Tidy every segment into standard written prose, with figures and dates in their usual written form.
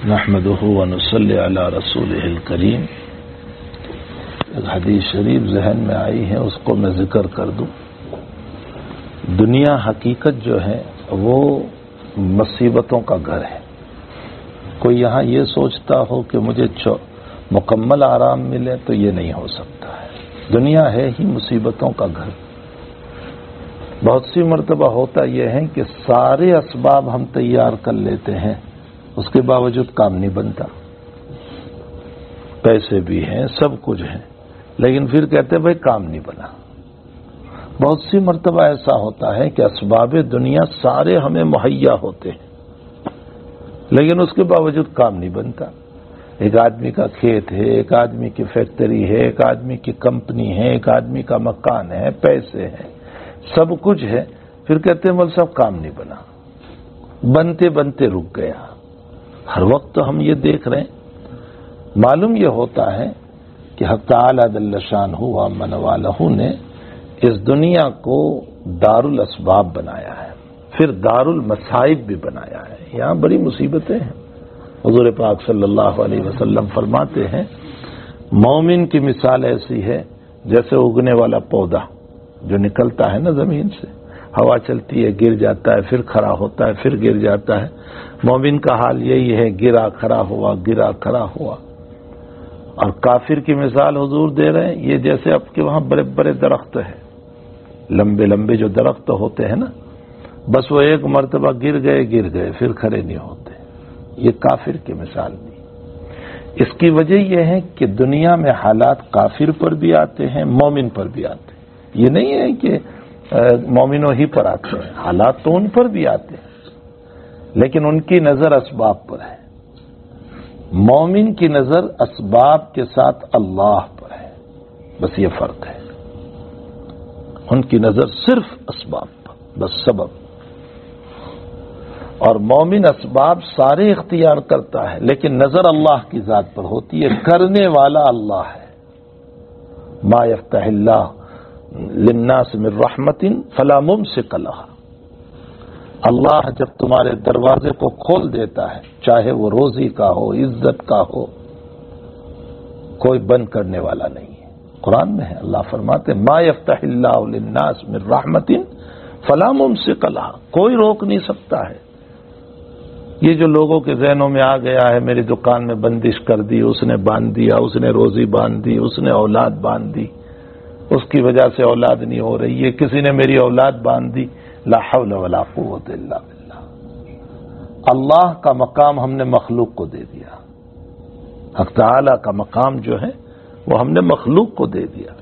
نحمده ونصلی علی رسولہ الکریم۔ ایک حدیث شریف ذہن میں آئی ہے، اس کو میں ذکر کر دوں۔ دنیا حقیقت جو ہے وہ مصیبتوں کا گھر ہے۔ کوئی یہاں یہ سوچتا ہو کہ مجھے مکمل آرام ملے تو یہ نہیں ہو سکتا ہے۔ دنیا ہے ہی مصیبتوں کا گھر۔ بہت سی مرتبہ ہوتا یہ ہے کہ سارے اسباب ہم تیار کر لیتے ہیں، اس کے باوجود کام نہیں بنتا۔ پیسے بھی ہیں، سب کچھ ہے، لیکن پھر کہتے ہیں بھائی کام نہیں بنا۔ بہت سی مرتبہ ایسا ہوتا ہے کہ اسباب دنیا سارے ہمیں مہیا ہوتے ہیں، لیکن اس کے باوجود کام نہیں بنتا۔ ایک آدمی کا کھیت ہے، ایک آدمی کی فیکٹری ہے، ایک آدمی کی کمپنی ہے، ایک آدمی کا مکان ہے، پیسے ہیں، سب کچھ ہے، پھر کہتے ہیں مول صاحب کام نہیں بنا، بنتے بنتے رک گیا۔ ہر وقت تو ہم یہ دیکھ رہے ہیں۔ معلوم یہ ہوتا ہے کہ حق تعالی جل شانہ و من والہ نے اس دنیا کو دار الاسباب بنایا ہے، پھر دار المصائب بھی بنایا ہے۔ یہاں بڑی مصیبتیں ہیں۔ حضور پاک صلی اللہ علیہ وسلم فرماتے ہیں مومن کی مثال ایسی ہے جیسے اگنے والا پودا جو نکلتا ہے نا زمین سے، ہوا چلتی ہے، گر جاتا ہے، پھر کھڑا ہوتا ہے، پھر گر جاتا ہے۔ مومن کا حال یہی ہے، گرا کھڑا ہوا، گرا کھڑا ہوا۔ اور کافر کی مثال حضور دے رہے ہیں، یہ جیسے اب کے وہاں بڑے بڑے درخت ہیں، لمبے لمبے جو درخت ہوتے ہیں نا، بس وہ ایک مرتبہ گر گئے پھر کھڑے نہیں ہوتے۔ یہ کافر کی مثال دی۔ اس کی وجہ یہ ہے کہ دنیا میں حالات کافر پر بھی آتے ہیں، مومن پر بھی آتے ہیں۔ یہ نہیں ہے کہ مومنوں ہی پر آتے ہیں، حالات تو ان پر بھی آتے ہیں، لیکن ان کی نظر اسباب پر ہے۔ مومن کی نظر اسباب کے ساتھ اللہ پر ہے، بس یہ فرق ہے۔ ان کی نظر صرف اسباب پر، بس سبب۔ اور مومن اسباب سارے اختیار کرتا ہے، لیکن نظر اللہ کی ذات پر ہوتی ہے، کرنے والا اللہ ہے۔ ما یفتح اللہ للناس من رحمت فلا ممسک لها۔ اللہ جب تمہارے دروازے کو کھول دیتا ہے، چاہے وہ روزی کا ہو، عزت کا ہو، کوئی بند کرنے والا نہیں ہے۔ قرآن میں ہے، اللہ فرماتے ما یفتح اللہ للناس من رحمت فلا ممسک لها، کوئی روک نہیں سکتا ہے۔ یہ جو لوگوں کے ذہنوں میں آ گیا ہے میری دکان میں بندش کر دی، اس نے باندھ دیا، اس نے روزی باندھ دی، اس نے اولاد باندھ دی، اس کی وجہ سے اولاد نہیں ہو رہی ہے، کسی نے میری اولاد باندھ دی، لا حول ولا قوت الا باللہ۔ اللہ کا مقام ہم نے مخلوق کو دے دیا، حق تعالی کا مقام جو ہے وہ ہم نے مخلوق کو دے دیا۔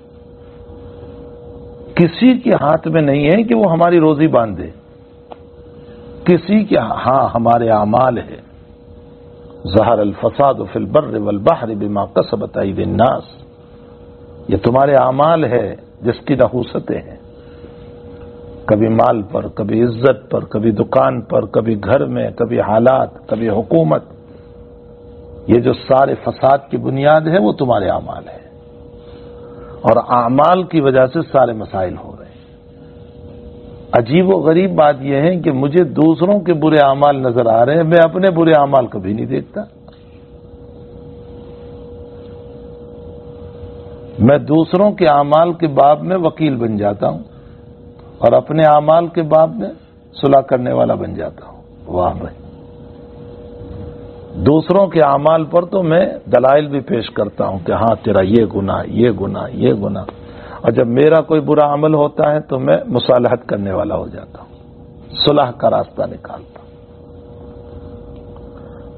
کسی کے ہاتھ میں نہیں ہے کہ وہ ہماری روزی باندھے، کسی کے ہاں ہمارے اعمال ہے۔ ظہر الفساد فی البر والبحر بما کسبت ایدی الناس، یہ تمہارے اعمال ہے جس کی نحوستیں ہیں، کبھی مال پر، کبھی عزت پر، کبھی دکان پر، کبھی گھر میں، کبھی حالات، کبھی حکومت۔ یہ جو سارے فساد کی بنیاد ہے وہ تمہارے اعمال ہے، اور اعمال کی وجہ سے سارے مسائل ہو رہے ہیں۔ عجیب و غریب بات یہ ہے کہ مجھے دوسروں کے برے اعمال نظر آ رہے ہیں، میں اپنے برے اعمال کبھی نہیں دیکھتا۔ میں دوسروں کے اعمال کے باب میں وکیل بن جاتا ہوں اور اپنے اعمال کے باب میں صلح کرنے والا بن جاتا ہوں۔ واہ بھائی، دوسروں کے اعمال پر تو میں دلائل بھی پیش کرتا ہوں کہ ہاں تیرا یہ گناہ، یہ گناہ، یہ گناہ، اور جب میرا کوئی برا عمل ہوتا ہے تو میں مصالحت کرنے والا ہو جاتا ہوں، صلح کا راستہ نکالتا ہوں۔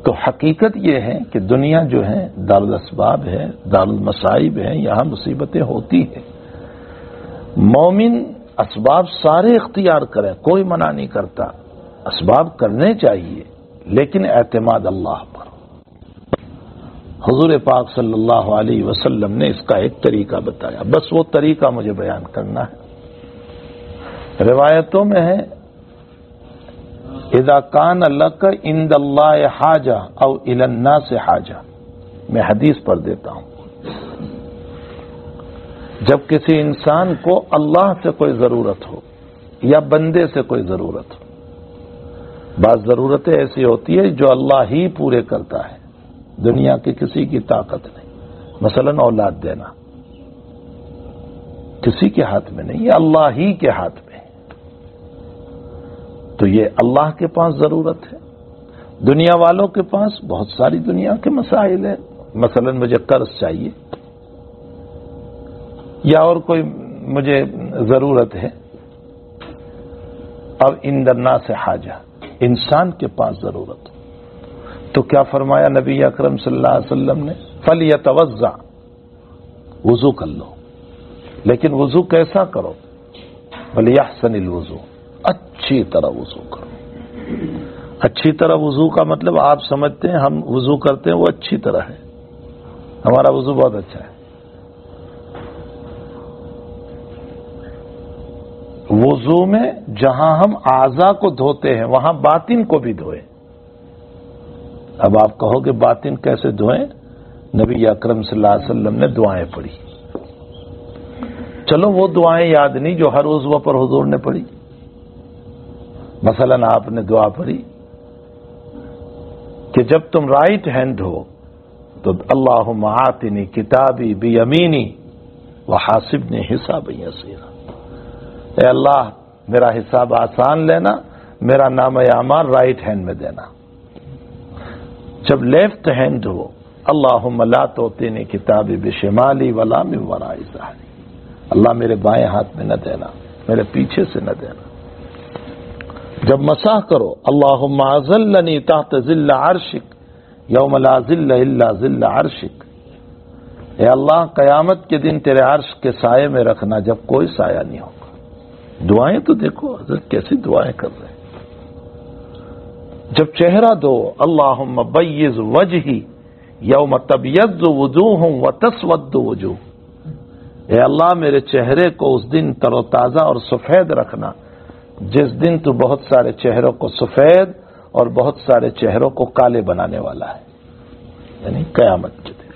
تو حقیقت یہ ہے کہ دنیا جو ہے دار الاسباب ہے، دار المصائب ہے، یہاں مصیبتیں ہوتی ہیں۔ مومن اسباب سارے اختیار کرے، کوئی منع نہیں کرتا، اسباب کرنے چاہیے، لیکن اعتماد اللہ پر۔ حضور پاک صلی اللہ علیہ وسلم نے اس کا ایک طریقہ بتایا، بس وہ طریقہ مجھے بیان کرنا ہے۔ روایتوں میں ہے اذا کان لک عند اللہ حاجہ او الی الناس حاجہ، میں حدیث پڑھ دیتا ہوں۔ جب کسی انسان کو اللہ سے کوئی ضرورت ہو یا بندے سے کوئی ضرورت ہو، بعض ضرورتیں ایسی ہوتی ہے جو اللہ ہی پورے کرتا ہے، دنیا کی کسی کی طاقت نہیں۔ مثلا اولاد دینا کسی کے ہاتھ میں نہیں، یہ اللہ ہی کے ہاتھ میں ہے، تو یہ اللہ کے پاس ضرورت ہے۔ دنیا والوں کے پاس بہت ساری دنیا کے مسائل ہیں، مثلا مجھے قرض چاہیے یا اور کوئی مجھے ضرورت ہے، اب عند الناس حاجہ، انسان کے پاس ضرورت، تو کیا فرمایا نبی اکرم صلی اللہ علیہ وسلم نے؟ فَلْيَتَوَضَّعْ، وضو کر لو، لیکن وضو کیسا کرو؟ وَلْيَحْسَنِ الْوُضُوء، اچھی طرح وضو کرو۔ اچھی طرح وضو کا مطلب آپ سمجھتے ہیں ہم وضو کرتے ہیں وہ اچھی طرح ہے، ہمارا وضو بہت اچھا ہے۔ وضو میں جہاں ہم اعضاء کو دھوتے ہیں وہاں باطن کو بھی دھوئیں۔ اب آپ کہو کہ باطن کیسے دھوئیں؟ نبی اکرم صلی اللہ علیہ وسلم نے دعائیں پڑھی، چلو وہ دعائیں یاد نہیں جو ہر عضو پر حضور نے پڑھی۔ مثلا آپ نے دعا پڑھی کہ جب تم رائٹ ہینڈ ہو تو اللہم آتنی کتابی بیمینی وحاسبنی حسابا یسیرا، اے اللہ میرا حساب آسان لینا، میرا نام اعمال رائٹ ہینڈ میں دینا۔ جب لیفٹ ہینڈ ہو اللہم لا تعطینی کتابی بشمالی ولا من وراء ظہری، اللہ میرے بائیں ہاتھ میں نہ دینا، میرے پیچھے سے نہ دینا۔ جب مسح کرو اللہم اظلنی تحت ظل عرشک یوم لا ظل الا ظل عرشک، اے اللہ قیامت کے دن تیرے عرش کے سائے میں رکھنا جب کوئی سایہ نہیں ہوگا۔ دعائیں تو دیکھو حضرت کیسی دعائیں کر رہے ہیں۔ جب چہرہ دو اللہم بیض وجہی یوم تبیض وجوہ وتسود وجوہ، اے اللہ میرے چہرے کو اس دن تر و تازہ اور سفید رکھنا جس دن تو بہت سارے چہروں کو سفید اور بہت سارے چہروں کو کالے بنانے والا ہے، یعنی قیامت کے دن۔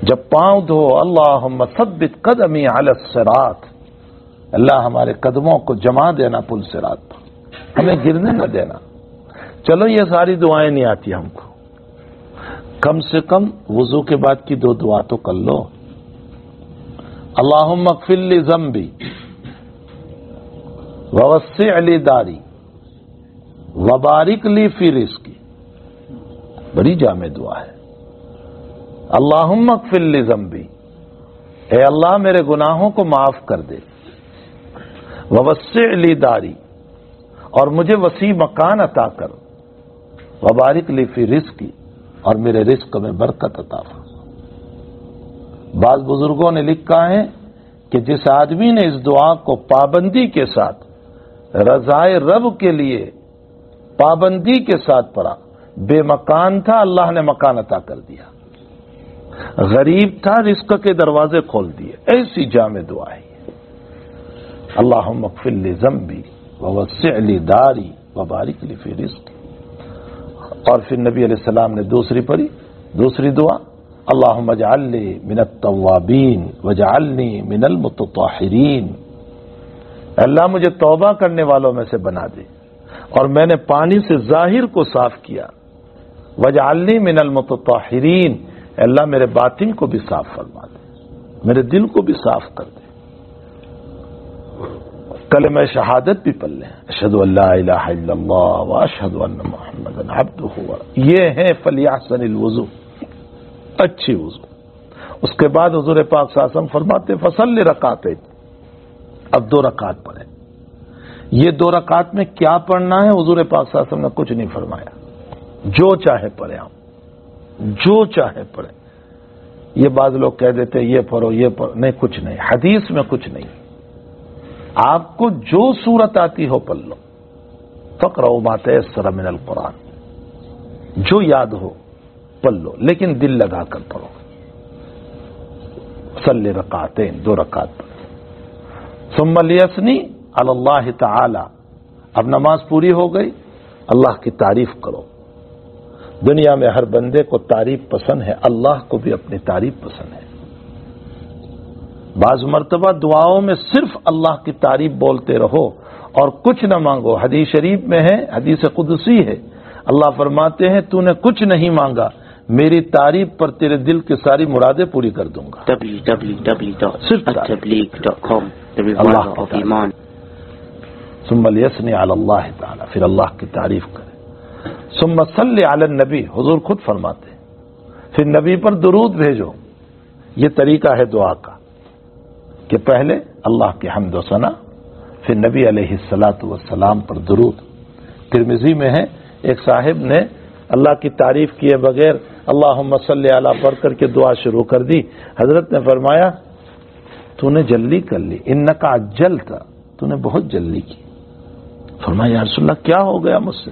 جب پاؤں دھو اللہم ثبت قدمی علی الصراط، اللہ ہمارے قدموں کو جما دینا پل صراط پر، ہمیں گرنے نہ دینا۔ چلو یہ ساری دعائیں نہیں آتی ہم کو، کم سے کم وضو کے بعد کی دو دعا تو کر لو۔ اللہم اغفر لی ذنبی ووسع لی داری وبارک لی فی رزقی، بڑی جامع دعا ہے۔ اللہم اغفر لی ذنبی، اے اللہ میرے گناہوں کو معاف کر دے، ووسع لی داری، اور مجھے وسیع مکان عطا کر، وبارک لی فی رزقی، اور میرے رزق میں برکت عطا فرما۔ بعض بزرگوں نے لکھا ہے کہ جس آدمی نے اس دعا کو پابندی کے ساتھ رضائے رب کے لیے پابندی کے ساتھ پڑھا، بے مکان تھا اللہ نے مکان عطا کر دیا، غریب تھا رزق کے دروازے کھول دیے، ایسی جامع دعا ہے۔ اللہم اغفر لی ذنبی ووسع لی داری وبارک لی فی رزقی۔ اور پھر نبی علیہ السلام نے دوسری پڑھی، دوسری دعا، اللہم اجعلنی من التوابین واجعلنی من المتطہرین، اللہ مجھے توبہ کرنے والوں میں سے بنا دے، اور میں نے پانی سے ظاہر کو صاف کیا، واجعلنی من المتطہرین، اللہ میرے باطن کو بھی صاف فرما دے، میرے دل کو بھی صاف کر دے۔ کلمہ شہادت بھی پڑھ لیں، اشہد ان لا الہ الا اللہ واشہد ان محمدا عبدہ ورسولہ، یہ ہے فلیحسن الوضو، اچھی وضو۔ اس کے بعد حضور پاک صلی اللہ علیہ وسلم فرماتے فصلی رکعتین، اب 2 رکعت پڑھیں۔ یہ 2 رکعت میں کیا پڑھنا ہے حضور پاک صلی اللہ علیہ وسلم نے کچھ نہیں فرمایا، جو چاہے پڑھیں آپ، جو چاہے پڑھیں۔ یہ بعض لوگ کہہ دیتے یہ پڑھو یہ پڑھو، نہیں، کچھ نہیں، حدیث میں کچھ نہیں، آپ کو جو صورت آتی ہو پڑھ لو، فقرؤ ما تیسر من القرآن، جو یاد ہو پڑھ لو، لیکن دل لگا کر پڑھو۔ صلی رکعتین، 2 رکعت پڑھو۔ ثم لیثنی علی اللہ تعالی، اب نماز پوری ہو گئی، اللہ کی تعریف کرو۔ دنیا میں ہر بندے کو تعریف پسند ہے، اللہ کو بھی اپنی تعریف پسند ہے۔ بعض مرتبہ دعاؤں میں صرف اللہ کی تعریف بولتے رہو اور کچھ نہ مانگو. حدیث شریف میں ہے، حدیث قدسی ہے، اللہ فرماتے ہیں تو نے کچھ نہیں مانگا، میری تعریف پر تیرے دل کی ساری مرادیں پوری کر دوں گا. www.attableek.com ثم لیثنی علی اللہ تعالی، پھر اللہ کی تعریف کرے. ثم صلی علی النبی، حضور خود فرماتے ہیں پھر نبی پر درود بھیجو. یہ طریقہ ہے دعا کا کہ پہلے اللہ کی حمد و ثنا، پھر نبی علیہ الصلاۃ والسلام پر درود. ترمذی میں ہے ایک صاحب نے اللہ کی تعریف کیے بغیر اللہم صلی علی پڑھ کر کے دعا شروع کر دی. حضرت نے فرمایا تو نے جلدی کر لی، انک عجلت، تو نے بہت جلدی کی. فرمایا یا رسول اللہ کیا ہو گیا مجھ سے؟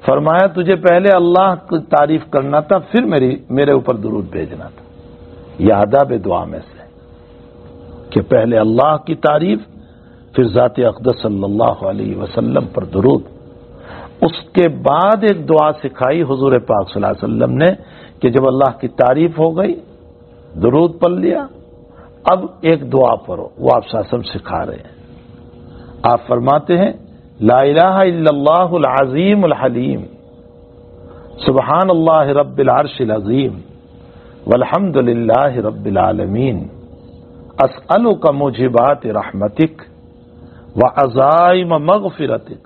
فرمایا تجھے پہلے اللہ کی تعریف کرنا تھا، پھر میرے اوپر درود بھیجنا تھا. یہ آداب دعا میں سے کہ پہلے اللہ کی تعریف، پھر ذات اقدس صلی اللہ علیہ وسلم پر درود. اس کے بعد ایک دعا سکھائی حضور پاک صلی اللہ علیہ وسلم نے کہ جب اللہ کی تعریف ہو گئی، درود پڑھ لیا، اب ایک دعا پڑھو. وہ آپ صلی اللہ علیہ وسلم سکھا رہے ہیں. آپ فرماتے ہیں لا الہ الا اللہ العظیم الحلیم، سبحان اللہ رب العرش العظیم، والحمد للہ رب العالمین، اسألک موجبات رحمتک وعزائم مغفرتک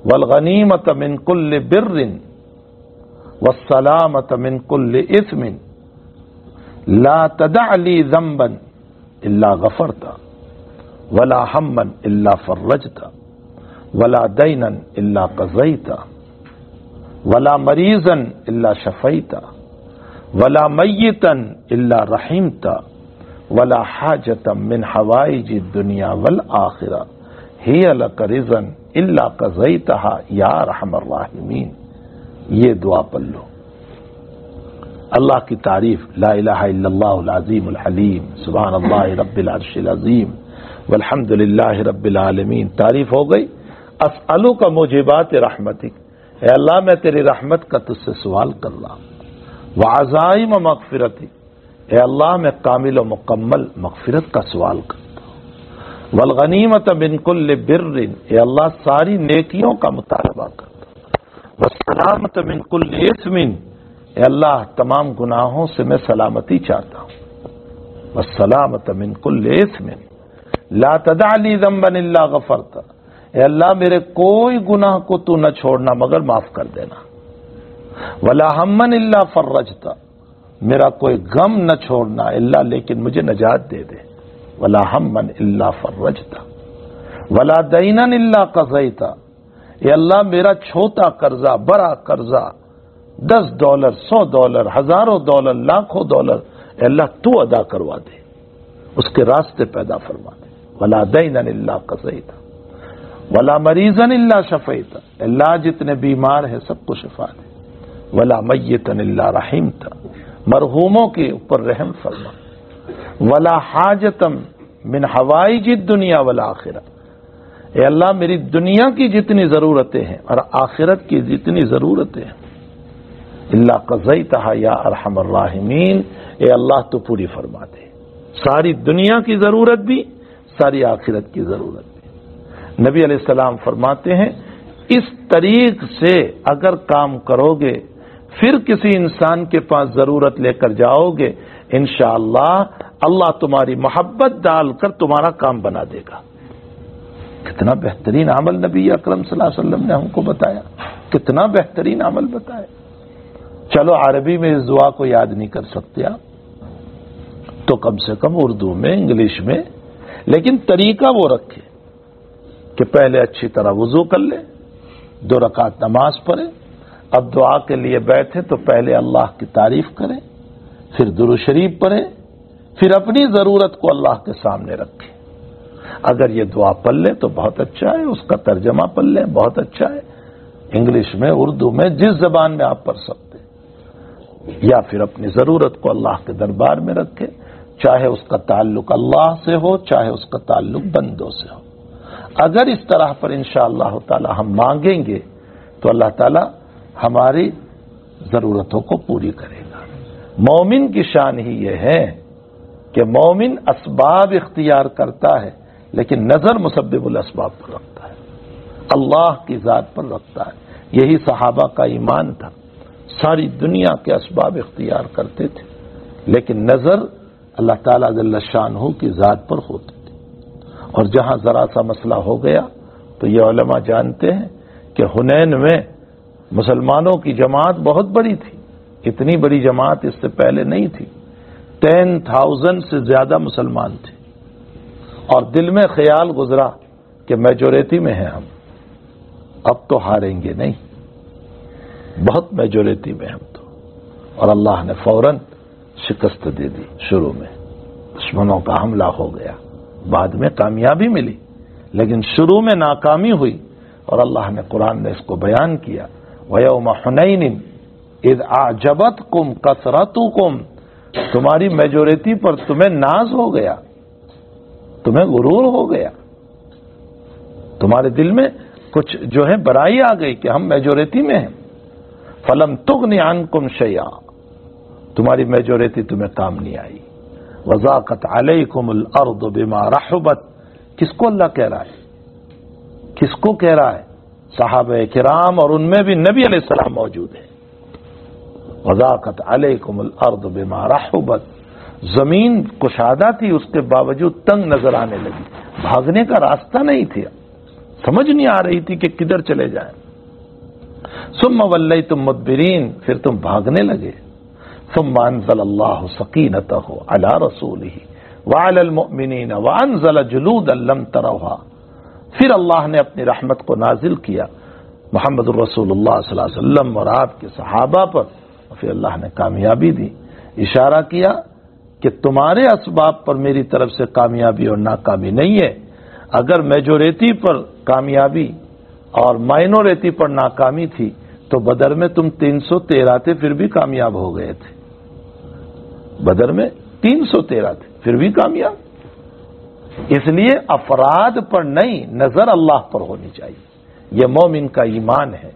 والغنیمۃ من کل بر والسلامۃ من کل اثم لا تدع لی ذنبا الا غفرت ولا ہما الا فرجت ولا دینا الا قضیت ولا مریضا الا شفیت ولا میتا الا رحمت ولا حاجة من حوائج الدنیا والآخرہ ہی لک رضا الا قضیتها یا ارحم الراحمین. یہ دعا پڑھ لو. اللہ کی تعریف لا الہ الا اللہ العظیم الحلیم، سبحان اللہ رب العرش العظیم، والحمد للہ رب العالمین. تعریف ہو گئی. اسألک موجبات رحمتک، اے اللہ میں تیری رحمت کا تجھ سے سوال کر رہا ہوں. وعزائم مغفرتک، اے اللہ میں کامل و مکمل مغفرت کا سوال کرتا ہوں. والغنیمۃ من کل بر، اے اللہ ساری نیکیوں کا مطالبہ کرتا ہوں. والسلامۃ من کل اثم، اے اللہ تمام گناہوں سے میں سلامتی چاہتا ہوں. والسلامۃ من کل اثم لا تدع لی ذنبا الا غفرت، اے اللہ میرے کوئی گناہ کو تو نہ چھوڑنا مگر معاف کر دینا. ولا ہما الا فرجت، میرا کوئی غم نہ چھوڑنا اللہ لیکن مجھے نجات دے دے. ولا ہما الا فرجت ولا دینا الا قضیت، اے اللہ میرا چھوٹا قرضہ، بڑا قرضہ، $10، $100، ہزاروں ڈالر، لاکھوں ڈالر، اے اللہ تو ادا کروا دے، اس کے راستے پیدا فرما دے. ولا دینا الا قضیت ولا مریضا الا شفیت، اللہ جتنے بیمار ہیں سب کو شفا دے. ولا میتا الا رحمت، مرحوموں کے اوپر رحم فرما. ولا حاجت من حوائج الدنیا والآخرہ، اے اللہ میری دنیا کی جتنی ضرورتیں ہیں اور آخرت کی جتنی ضرورتیں ہیں، الا قضیتها یا ارحم الراحمین، اے اللہ تو پوری فرما دے. ساری دنیا کی ضرورت بھی، ساری آخرت کی ضرورت بھی. نبی علیہ السلام فرماتے ہیں اس طریق سے اگر کام کرو گے، پھر کسی انسان کے پاس ضرورت لے کر جاؤ گے، انشاءاللہ اللہ تمہاری محبت ڈال کر تمہارا کام بنا دے گا. کتنا بہترین عمل نبی اکرم صلی اللہ علیہ وسلم نے ہم کو بتایا، کتنا بہترین عمل بتایا. چلو عربی میں اس دعا کو یاد نہیں کر سکتے آپ تو کم سے کم اردو میں، انگلش میں، لیکن طریقہ وہ رکھے کہ پہلے اچھی طرح وضو کر لے، 2 رکعت نماز پڑھے، اب دعا کے لیے بیٹھے تو پہلے اللہ کی تعریف کریں، پھر درود شریف پڑھے، پھر اپنی ضرورت کو اللہ کے سامنے رکھے. اگر یہ دعا پڑھ لیں تو بہت اچھا ہے، اس کا ترجمہ پڑھ لیں بہت اچھا ہے، انگلش میں، اردو میں، جس زبان میں آپ پڑھ سکتے ہیں. یا پھر اپنی ضرورت کو اللہ کے دربار میں رکھے، چاہے اس کا تعلق اللہ سے ہو، چاہے اس کا تعلق بندوں سے ہو. اگر اس طرح پر انشاءاللہ تعالی ہم مانگیں گے تو اللہ تعالی ہماری ضرورتوں کو پوری کرے گا. مومن کی شان ہی یہ ہے کہ مومن اسباب اختیار کرتا ہے لیکن نظر مسبب الاسباب پر رکھتا ہے، اللہ کی ذات پر رکھتا ہے۔ یہی صحابہ کا ایمان تھا، ساری دنیا کے اسباب اختیار کرتے تھے لیکن نظر اللہ تعالیٰ جل شانہ کی ذات پر ہوتی تھی۔ اور جہاں ذرا سا مسئلہ ہو گیا تو یہ علماء جانتے ہیں کہ حنین میں مسلمانوں کی جماعت بہت بڑی تھی، اتنی بڑی جماعت اس سے پہلے نہیں تھی، 10,000 سے زیادہ مسلمان تھے، اور دل میں خیال گزرا کہ میجورٹی میں ہیں ہم، اب تو ہاریں گے نہیں، بہت میجورٹی میں ہم تو، اور اللہ نے فوراً شکست دے دی۔ شروع میں دشمنوں کا حملہ ہو گیا، بعد میں کامیابی ملی، لیکن شروع میں ناکامی ہوئی، اور اللہ نے قرآن نے اس کو بیان کیا، وَيَوْمَ حُنَيْنٍ اِذْ أَعْجَبَتْكُمْ كَثْرَتُكُمْ، تمہاری میجورٹی پر تمہیں ناز ہو گیا، تمہیں غرور ہو گیا، تمہارے دل میں کچھ جو ہے برائی آ گئی کہ ہم میجورٹی میں ہیں، فَلَمْ تُغْنِ عَنْكُمْ شَيْئًا، تمہاری میجورٹی تمہیں کام نہیں آئی، وَضَاقَتْ عَلَيْكُمُ الْأَرْضُ بِمَا رَحُبَتْ، کس کو اللہ کہہ رہا ہے؟ کس کو کہہ رہا ہے؟ صحابہ کرام، اور ان میں بھی نبی علیہ السلام موجود ہیں۔ وَضَاقَتْ عَلَيْكُمُ الْأَرْضُ بِمَا رَحُبَتْ، زمین کشادہ تھی، اس کے باوجود تنگ نظر آنے لگی، بھاگنے کا راستہ نہیں تھا، سمجھ نہیں آ رہی تھی کہ کدھر چلے جائیں۔ ثم ولیتم مدبرین، پھر تم بھاگنے لگے۔ ثم انزل اللہ سکینتہ علی رسولہ وعلی المؤمنین وانزل جلودا لم تروها، پھر اللہ نے اپنی رحمت کو نازل کیا محمد الرسول اللہ صلی اللہ علیہ وسلم اور آپ کے صحابہ پر، اور پھر اللہ نے کامیابی دی۔ اشارہ کیا کہ تمہارے اسباب پر میری طرف سے کامیابی اور ناکامی نہیں ہے، اگر میجورٹی پر کامیابی اور مائنورٹی پر ناکامی تھی تو بدر میں تم 313 تھے پھر بھی کامیاب ہو گئے تھے، بدر میں 313 تھے پھر بھی کامیاب۔ اس لیے افراد پر نہیں، نظر اللہ پر ہونی چاہیے، یہ مومن کا ایمان ہے۔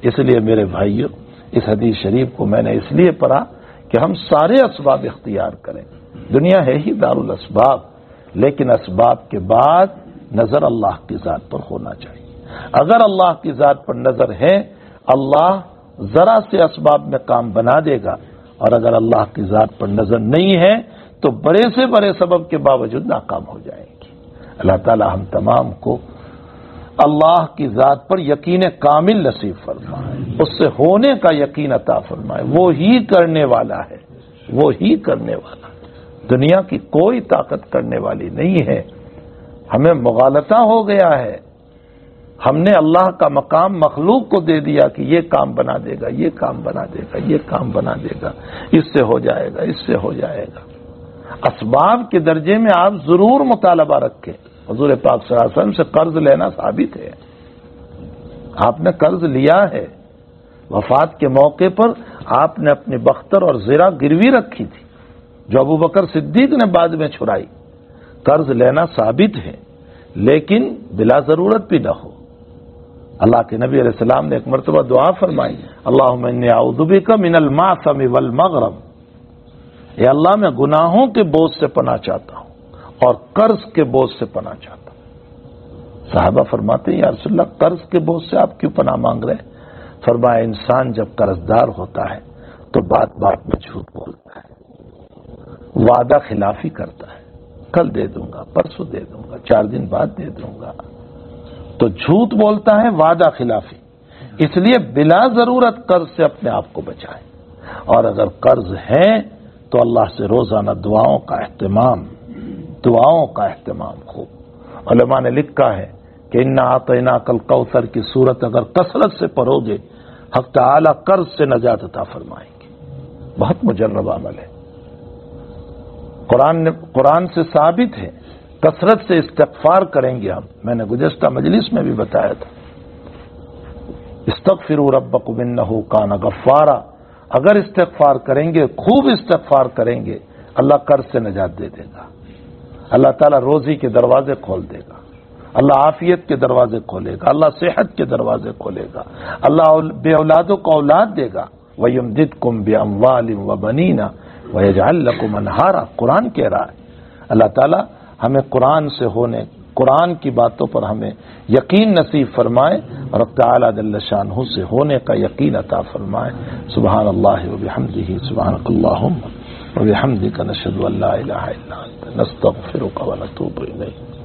اس لیے میرے بھائیو، اس حدیث شریف کو میں نے اس لیے پڑھا کہ ہم سارے اسباب اختیار کریں، دنیا ہے ہی دار الاسباب، لیکن اسباب کے بعد نظر اللہ کی ذات پر ہونا چاہیے۔ اگر اللہ کی ذات پر نظر ہے، اللہ ذرا سے اسباب میں کام بنا دے گا، اور اگر اللہ کی ذات پر نظر نہیں ہے تو بڑے سے بڑے سبب کے باوجود ناکام ہو جائیں گے۔ اللہ تعالی ہم تمام کو اللہ کی ذات پر یقین کامل نصیب فرمائے، اس سے ہونے کا یقین عطا فرمائے، وہ ہی کرنے والا ہے، وہ ہی کرنے والا ہے، دنیا کی کوئی طاقت کرنے والی نہیں ہے۔ ہمیں مغالطہ ہو گیا ہے، ہم نے اللہ کا مقام مخلوق کو دے دیا کہ یہ کام بنا دے گا، یہ کام بنا دے گا، یہ کام بنا دے گا، اس سے ہو جائے گا، اس سے ہو جائے گا۔ اسباب کے درجے میں آپ ضرور مطالبہ رکھیں۔ حضور پاک صلی اللہ علیہ وسلم سے قرض لینا ثابت ہے، آپ نے قرض لیا ہے، وفات کے موقع پر آپ نے اپنی بختر اور زرہ گروی رکھی تھی جو ابو بکر صدیق نے بعد میں چھڑائی۔ قرض لینا ثابت ہے لیکن بلا ضرورت بھی نہ ہو۔ اللہ کے نبی علیہ السلام نے ایک مرتبہ دعا فرمائی، اللہم انی اعوذ بک من المعصم والمغرم، اے اللہ میں گناہوں کے بوجھ سے پناہ چاہتا ہوں اور قرض کے بوجھ سے پناہ چاہتا ہوں۔ صحابہ فرماتے ہیں یا رسول اللہ قرض کے بوجھ سے آپ کیوں پناہ مانگ رہے ہیں؟ فرمایا انسان جب قرض دار ہوتا ہے تو بات بات میں جھوٹ بولتا ہے، وعدہ خلافی کرتا ہے، کل دے دوں گا، پرسوں دے دوں گا، 4 دن بعد دے دوں گا، تو جھوٹ بولتا ہے، وعدہ خلافی۔ اس لیے بلا ضرورت قرض سے اپنے آپ کو بچائیں، اور اگر قرض ہے تو اللہ سے روزانہ دعاؤں کا اہتمام، دعاؤں کا اہتمام خوب۔ علماء نے لکھا ہے کہ انا اعطیناک الکوثر کی صورت اگر کثرت سے پڑھو گے حق تعالی قرض سے نجات عطا فرمائیں گے، بہت مجرب عمل ہے، قرآن سے ثابت ہے۔ کثرت سے استغفار کریں گے ہم، میں نے گزشتہ مجلس میں بھی بتایا تھا، استغفروا ربکم انہ کان غفارا، اگر استغفار کریں گے، خوب استغفار کریں گے، اللہ قرض سے نجات دے دے گا، اللہ تعالیٰ روزی کے دروازے کھول دے گا، اللہ عافیت کے دروازے کھولے گا، اللہ صحت کے دروازے کھولے گا، اللہ بے اولادوں کو اولاد دے گا، وَيُمْدِدْكُمْ بِأَمْوَالٍ وَبَنِينَ وَيَجْعَلْ لَكُمْ أَنْهَارًا، قرآن کہہ رہا ہے۔ اللہ تعالیٰ ہمیں قرآن سے ہونے قرآن کی باتوں پر ہمیں یقین نصیب فرمائے اور تعالی جل شانہ سے ہونے کا یقین عطا فرمائے. سبحان اللہ و بحمدہ سبحانک اللہم و بحمدک نشہد ان لا الہ الا انت نستغفرک و نتوب الیک.